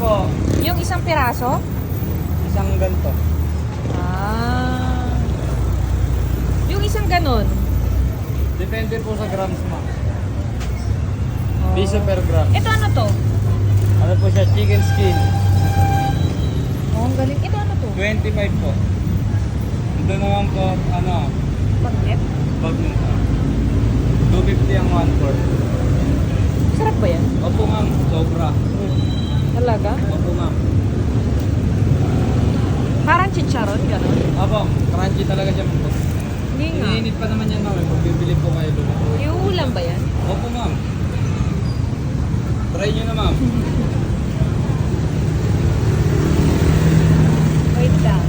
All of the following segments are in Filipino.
po. Yung isang piraso? Isang ganito. Ah. Yung isang ganon? Depende po sa grams, ma'am. Oh. Piso per gram. Ito ano to? Ano po siya? Chicken skin. Oh, ang galing. Ito ano to? 25 po. Ito naman po, ano, Bagnet? bag nito. 250 ang 1/4. Sarap ba yan? Opo, ma'am. Sobra. Talaga? Opo, ma'am. Parang chicharon, ganon? Opo, crunchy talaga siya, ma'am. Hindi nga. Iniinit pa naman yan, ma'am. Pag bibili po kayo doon. Yung ulam ba yan? Opo, ma'am. Try nyo na, ma'am. Wait lang.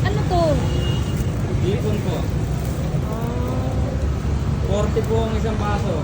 Ano to? Ipon po. Ah. 40 po ang isang baso.